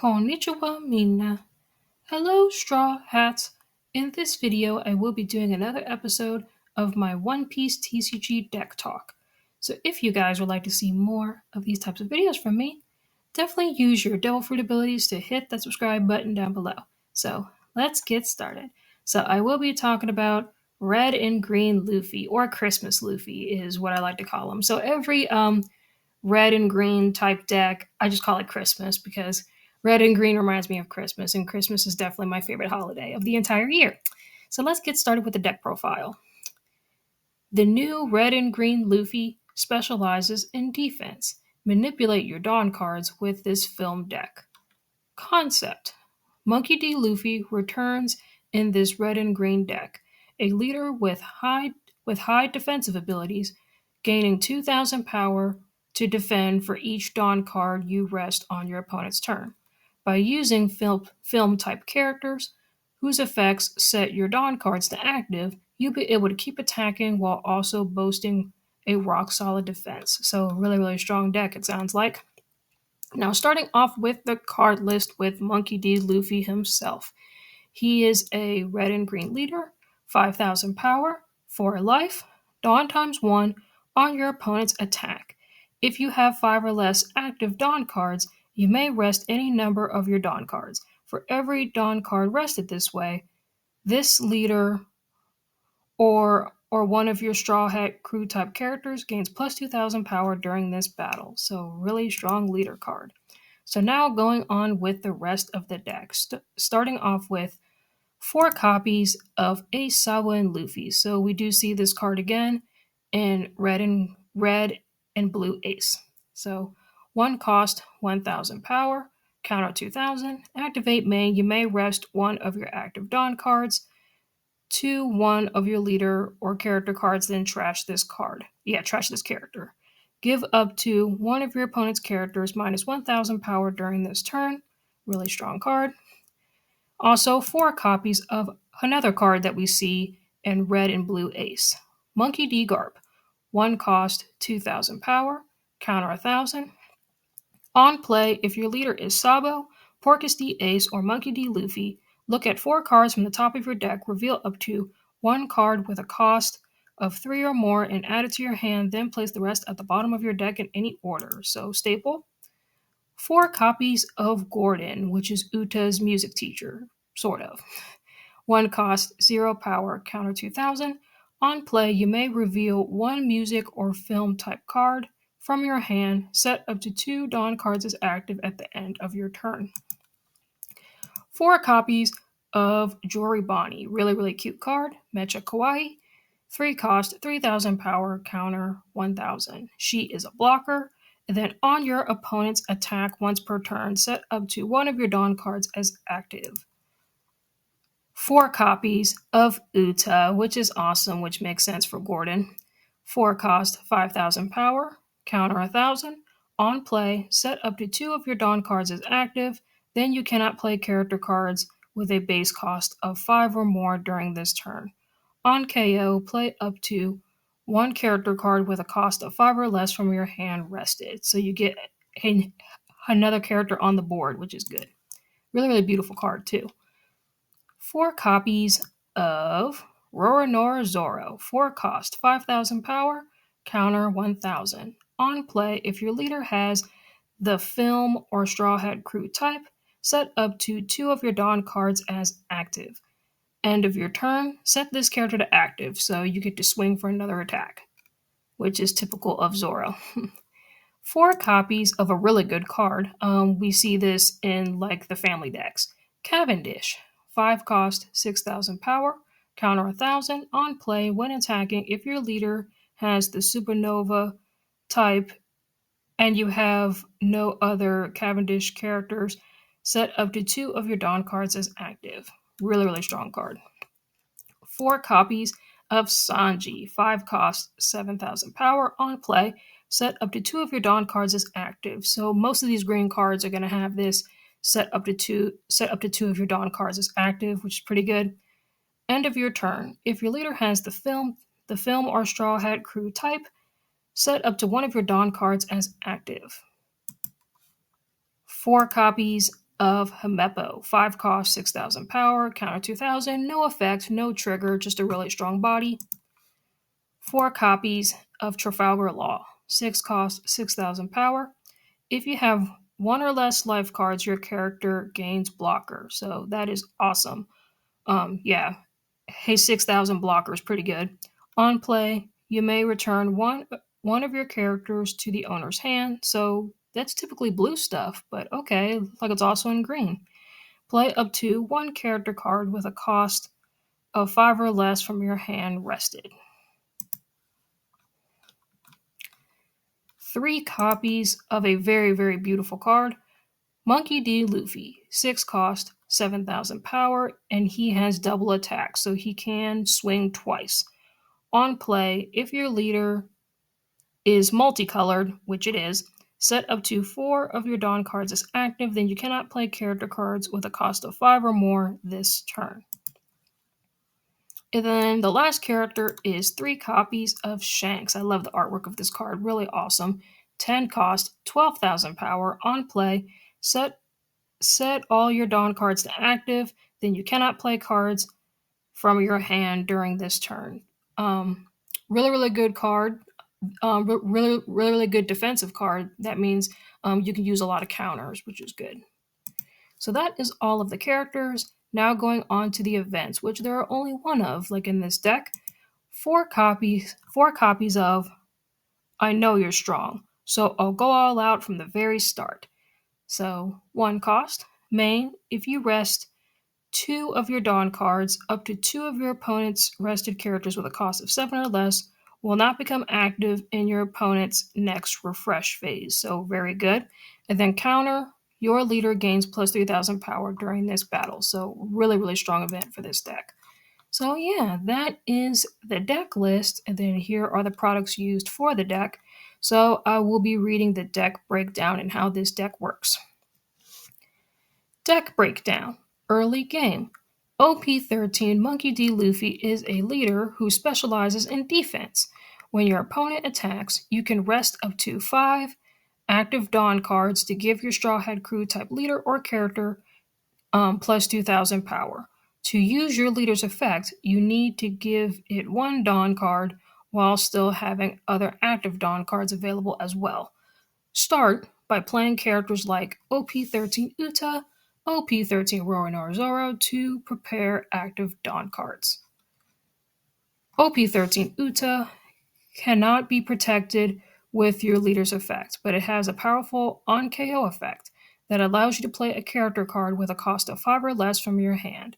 Konnichiwa minna. Hello, Straw Hats. In this video, I will be doing another episode of my One Piece TCG deck talk. So if you guys would like to see more of these types of videos from me, definitely use your Devil Fruit abilities to hit that subscribe button down below. So let's get started. So I will be talking about red and green Luffy, or Christmas Luffy is what I like to call him. So every red and green type deck, I just call it Christmas because red and green reminds me of Christmas, and Christmas is definitely my favorite holiday of the entire year. So let's get started with the deck profile. The new red and green Luffy specializes in defense. Manipulate your Dawn cards with this film deck. Concept: Monkey D. Luffy returns in this red and green deck, a leader with high defensive abilities, gaining 2,000 power to defend for each Dawn card you rest on your opponent's turn. By using film type characters whose effects set your Dawn cards to active, you'll be able to keep attacking while also boasting a rock solid defense. So, really strong deck, it sounds like. Now, starting off with the card list with Monkey D. Luffy himself. He is a red and green leader, 5,000 power, 4 life, Dawn times 1 on your opponent's attack. If you have 5 or less active Dawn cards, you may rest any number of your Dawn cards. For every Dawn card rested this way, this leader or one of your Straw Hat crew type characters gains plus 2,000 power during this battle. So, really strong leader card. So, now going on with the rest of the deck, starting off with 4 copies of Ace, Sawa, and Luffy. So, we do see this card again in red and blue Ace. So, 1 cost, 1,000 power, counter 2,000. Activate main, you may rest one of your active Dawn cards to one of your leader or character cards, then trash this card. Trash this character. Give up to one of your opponent's characters minus 1,000 power during this turn. Really strong card. Also, 4 copies of another card that we see in red and blue Ace. Monkey D. Garp. 1 cost, 2,000 power, counter 1,000. On play, if your leader is Sabo, Porcus D. Ace, or Monkey D. Luffy, look at 4 cards from the top of your deck, reveal up to 1 card with a cost of 3 or more, and add it to your hand, then place the rest at the bottom of your deck in any order. So, staple. 4 copies of Gordon, which is Uta's music teacher, sort of. 1 cost, 0 power, counter 2,000. On play, you may reveal 1 music or film type card from your hand, set up to 2 Dawn cards as active at the end of your turn. 4 copies of Jory Bonnie, really cute card, Mecha Kawaii. 3 cost, 3,000 power, counter 1,000. She is a blocker. And then on your opponent's attack once per turn, set up to 1 of your Dawn cards as active. 4 copies of Uta, which is awesome, which makes sense for Gordon. 4 cost, 5,000 power, counter 1,000. On play, set up to 2 of your Dawn cards as active. Then you cannot play character cards with a base cost of 5 or more during this turn. On KO, play up to 1 character card with a cost of 5 or less from your hand rested. So you get another character on the board, which is good. Really beautiful card, too. 4 copies of Roronoa Zoro. 4 cost, 5,000 power, counter 1,000. On play, if your leader has the film or Straw Hat crew type, set up to 2 of your Dawn cards as active. End of your turn, set this character to active, so you get to swing for another attack, which is typical of Zoro. 4 copies of a really good card. We see this in like the family decks. Cavendish. 5 cost, 6,000 power, counter 1,000. On play, when attacking, if your leader has the supernova type and you have no other Cavendish characters, set up to 2 of your Dawn cards as active. Really strong card. 4 copies of Sanji. 5 cost, 7,000 power. On play, set up to 2 of your Dawn cards as active. So most of these green cards are going to have this set up to two of your Dawn cards as active, which is pretty good. End of your turn. If your leader has the film or Straw Hat crew type, set up to 1 of your Dawn cards as active. 4 copies of Himepo. 5 cost, 6,000 power, counter 2,000, no effect, no trigger, just a really strong body. 4 copies of Trafalgar Law. 6 cost, 6,000 power. If you have one or less life cards, your character gains blocker. So that is awesome. Yeah. Hey, 6,000 blocker is pretty good. On play, you may return one of your characters to the owner's hand. So that's typically blue stuff, but okay, like it's also in green. Play up to one character card with a cost of 5 or less from your hand rested. 3 copies of a very, very beautiful card. Monkey D. Luffy, 6 cost, 7,000 power, and he has double attack, so he can swing twice. On play, if your leader is multicolored, which it is, set up to 4 of your Dawn cards as active, then you cannot play character cards with a cost of 5 or more this turn. And then the last character is 3 copies of Shanks. I love the artwork of this card, really awesome. 10 cost, 12,000 power. On play, set all your Dawn cards to active, then you cannot play cards from your hand during this turn. Really, really good card. Really good defensive card. That means you can use a lot of counters, which is good. So that is all of the characters. Now going on to the events, which there are only one of, like in this deck. 4 copies of I Know You're Strong. So I'll go all out from the very start. So 1 cost, main, if you rest 2 of your Dawn cards, up to 2 of your opponent's rested characters with a cost of 7 or less will not become active in your opponent's next refresh phase. So very good. And then counter, your leader gains plus 3,000 power during this battle. So really, really strong event for this deck. So yeah, that is the deck list. And then here are the products used for the deck. So I will be reading the deck breakdown and how this deck works. Deck breakdown. Early game. OP13 Monkey D. Luffy is a leader who specializes in defense. When your opponent attacks, you can rest up to 5 active Dawn cards to give your Straw Hat Crew type leader or character plus 2,000 power. To use your leader's effect, you need to give it 1 Dawn card while still having other active Dawn cards available as well. Start by playing characters like OP13 Uta, OP13 Roronoa Zoro to prepare active Dawn cards. OP13 Uta cannot be protected with your leader's effect, but it has a powerful on-KO effect that allows you to play a character card with a cost of 5 or less from your hand.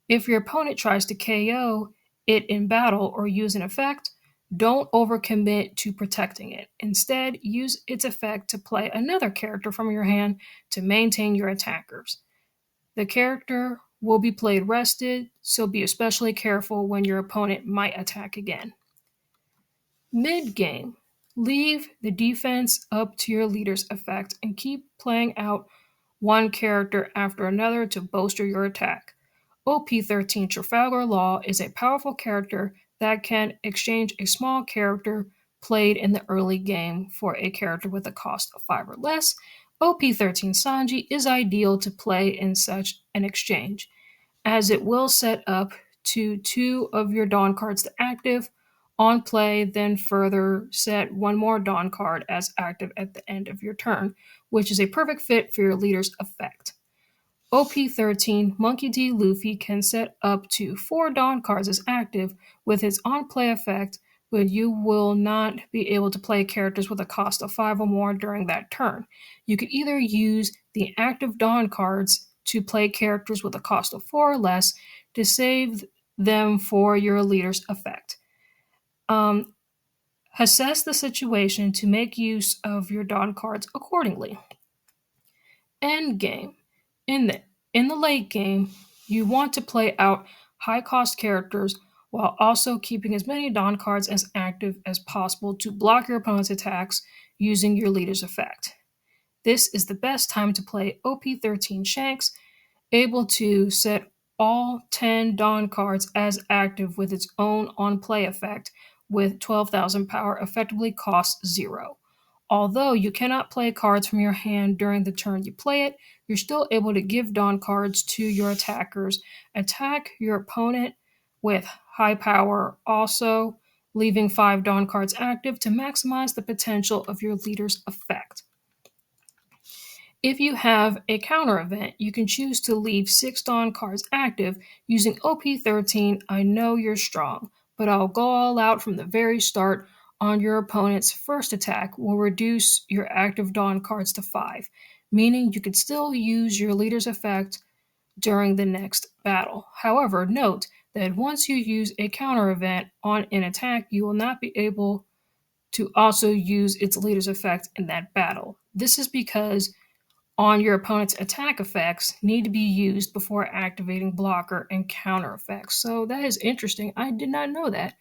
If your opponent tries to KO it in battle or use an effect, don't overcommit to protecting it. Instead, use its effect to play another character from your hand to maintain your attackers. The character will be played rested, so be especially careful when your opponent might attack again. Mid-game, leave the defense up to your leader's effect and keep playing out one character after another to bolster your attack. OP13 Trafalgar Law is a powerful character that can exchange a small character played in the early game for a character with a cost of 5 or less. OP13 Sanji is ideal to play in such an exchange, as it will set up to 2 of your Dawn cards to active. On play, then further set 1 more Dawn card as active at the end of your turn, which is a perfect fit for your leader's effect. OP13 Monkey D. Luffy can set up to 4 Dawn cards as active with its on-play effect, but you will not be able to play characters with a cost of 5 or more during that turn. You could either use the active Dawn cards to play characters with a cost of 4 or less to save them for your leader's effect. Assess the situation to make use of your Dawn cards accordingly. End game. In the late game, you want to play out high-cost characters while also keeping as many Dawn cards as active as possible to block your opponent's attacks using your leader's effect. This is the best time to play OP13 Shanks, able to set all 10 Dawn cards as active with its own on-play effect with 12,000 power effectively costs 0. Although you cannot play cards from your hand during the turn you play it, you're still able to give Dawn cards to your attackers, attack your opponent with high power, also leaving 5 Dawn cards active to maximize the potential of your leader's effect. If you have a counter event, you can choose to leave 6 Dawn cards active using OP13. I know you're strong, but I'll go all out from the very start on your opponent's first attack will reduce your active Dawn cards to 5, meaning you could still use your leader's effect during the next battle. However, note that once you use a counter event on an attack, you will not be able to also use its leader's effect in that battle. This is because on your opponent's attack effects need to be used before activating blocker and counter effects. So that is interesting. I did not know that.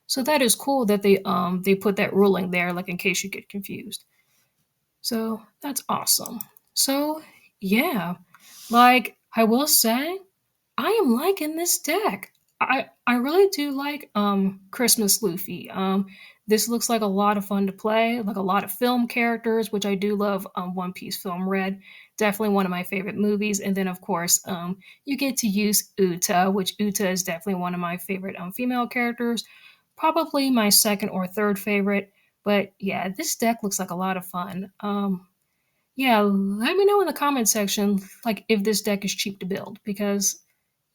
So that is cool that they put that ruling there, like in case you get confused. So that's awesome. So yeah, like I will say, I am liking this deck. I really do like Christmas Luffy. This looks like a lot of fun to play, like a lot of film characters, which I do love. One Piece film Red, definitely one of my favorite movies. And then of course, you get to use Uta, which Uta is definitely one of my favorite female characters, probably my second or third favorite. But yeah, this deck looks like a lot of fun. Yeah, let me know in the comment section like if this deck is cheap to build because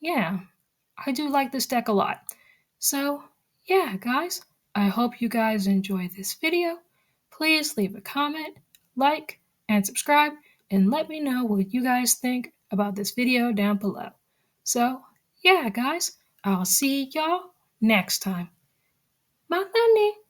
yeah, I do like this deck a lot. So, yeah, guys, I hope you guys enjoy this video. Please leave a comment, like, and subscribe, and let me know what you guys think about this video down below. So, yeah, guys, I'll see y'all next time. Matane!